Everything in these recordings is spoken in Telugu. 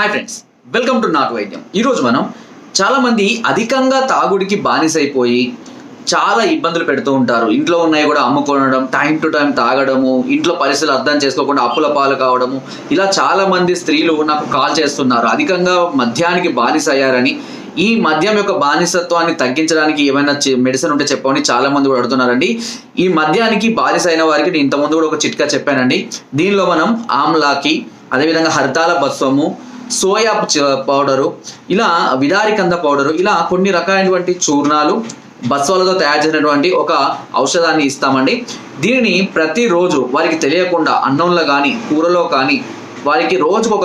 హాయ్ ఫ్రెండ్స్, వెల్కమ్ టు నాటు వైద్యం. ఈరోజు మనం చాలామంది అధికంగా తాగుడికి బానిసైపోయి చాలా ఇబ్బందులు పెడుతూ ఉంటారు. ఇంట్లో ఉన్నాయి కూడా అమ్ముకోవడం, టైం టు టైం తాగడము, ఇంట్లో పరిస్థితులు అర్థం చేసుకోకుండా అప్పుల పాలు కావడము, ఇలా చాలామంది స్త్రీలు నాకు కాల్ చేస్తున్నారు. అధికంగా మద్యానికి బానిస అయ్యారని, ఈ మద్యం యొక్క బానిసత్వాన్ని తగ్గించడానికి ఏమైనా మెడిసిన్ ఉంటే చెప్పండి. చాలా మంది కూడా అడుగుతున్నారండి. ఈ మద్యానికి బానిస అయిన వారికి నేను ఇంతకుముందు కూడా ఒక చిట్కా చెప్పానండి. దీనిలో మనం ఆమ్లాకి, అదేవిధంగా హరితాల భస్వము, సోయా పౌడరు, ఇలా విదారికంద పౌడరు, ఇలా కొన్ని రకాలైనటువంటి చూర్ణాలు, బస్వాలతో తయారు చేసినటువంటి ఒక ఔషధాన్ని ఇస్తామండి. దీనిని ప్రతిరోజు వారికి తెలియకుండా అన్నంలో కానీ కూరలో కానీ వారికి రోజుకు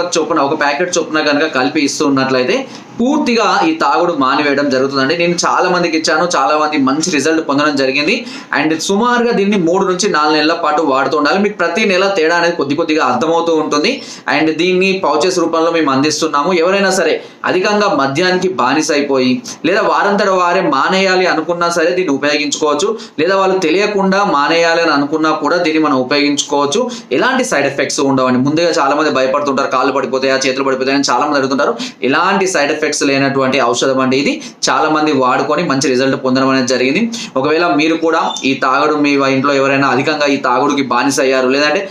ఒక ప్యాకెట్ చొప్పున కనుక కలిపి ఇస్తూ ఉన్నట్లయితే పూర్తిగా ఈ తాగుడు మానివేయడం జరుగుతుందండి. నేను చాలా మందికి ఇచ్చాను, చాలా మంది మంచి రిజల్ట్ పొందడం జరిగింది. అండ్ సుమారుగా దీన్ని 3 నుంచి 4 నెలల పాటు వాడుతూ ఉండాలి. మీకు ప్రతి నెల తేడా అనేది కొద్దిగా అర్థమవుతూ ఉంటుంది. అండ్ దీన్ని పౌచెస్ రూపంలో మేము అందిస్తున్నాము. ఎవరైనా సరే అధికంగా మద్యానికి బానిస అయిపోయి లేదా వారంతట వారే మానేయాలి అనుకున్నా సరే దీన్ని ఉపయోగించుకోవచ్చు. లేదా వాళ్ళు తెలియకుండా మానేయాలి అని అనుకున్నా కూడా దీన్ని మనం ఉపయోగించుకోవచ్చు. ఎలాంటి సైడ్ ఎఫెక్ట్స్ ఉండవండి. ముందుగా చాలా మంది భయపడుతుంటారు, కాళ్ళు పడిపోతాయా, చేతులు పడిపోతాయని చాలా మంది అడుగుతుంటారు. ఎలాంటి సైడ్ ఎఫెక్ట్స్ లేనటువంటి ఔషధం అండి ఇది. చాలా మంది వాడుకొని మంచి రిజల్ట్ పొందడం అనేది జరిగింది. ఒకవేళ మీరు కూడా ఈ తాగుడు, మీ ఇంట్లో ఎవరైనా అధికంగా ఈ తాగుడుకి బానిస అయ్యారు, లేదంటే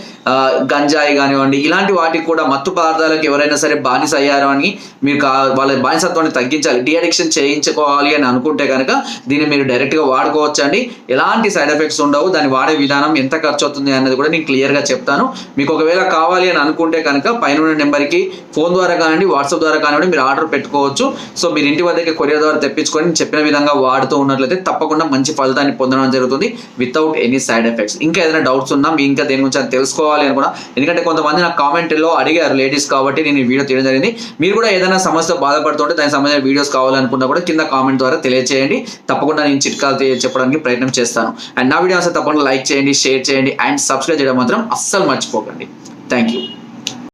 గంజాయి కానివ్వండి, ఇలాంటి వాటికి కూడా మత్తు పదార్థాలకు ఎవరైనా సరే బానిస అయ్యారు అని మీరు వాళ్ళ బానిసత్వాన్ని తగ్గించాలి, డీఅడిక్షన్ చేయించుకోవాలి అని అనుకుంటే కనుక దీన్ని మీరు డైరెక్ట్గా వాడుకోవచ్చు అండి. ఎలాంటి సైడ్ ఎఫెక్ట్స్ ఉండవు. దాన్ని వాడే విధానం, ఎంత ఖర్చు అవుతుంది అనేది కూడా నేను క్లియర్గా చెప్తాను. మీకు ఒకవేళ కావాలి అని అనుకుంటే కనుక పైన నెంబర్కి ఫోన్ ద్వారా కానివ్వండి, వాట్సాప్ ద్వారా కానివ్వండి మీరు ఆర్డర్ పెట్టుకోవచ్చు. సో మీరు ఇంటి వద్దకి కొరియర్ ద్వారా తెప్పించుకొని చెప్పిన విధంగా వాడుతూ ఉన్నట్లయితే తప్పకుండా మంచి ఫలితాన్ని పొందడం జరుగుతుంది వితౌట్ ఎనీ సైడ్ ఎఫెక్ట్స్. ఇంకా ఏదైనా డౌట్స్ ఉన్నా, మీ ఇంకా దేని గురించి అని తెలుసుకోవాలి అనుకున్నా, ఎందుకంటే కొంతమంది నాకు కామెంట్లో అడిగారు లేడీస్, కాబట్టి నేను ఈ వీడియో తీయడం జరిగింది. మీరు కూడా ఏదైనా సమస్య బాధపడుతుంటే దానికి సంబంధించిన వీడియోస్ కావాలనుకున్నా కూడా కింద కామెంట్ ద్వారా తెలియజేయండి. తప్పకుండా నేను చిట్కాలు చెప్పడానికి ప్రయత్నం చేస్తాను. అండ్ నా వీడియో తప్పకుండా లైక్ చేయండి, షేర్ చేయండి అండ్ సబ్స్క్రైబ్ చేయడం మాత్రం అస్సలు మర్చిపోకండి. Thank you.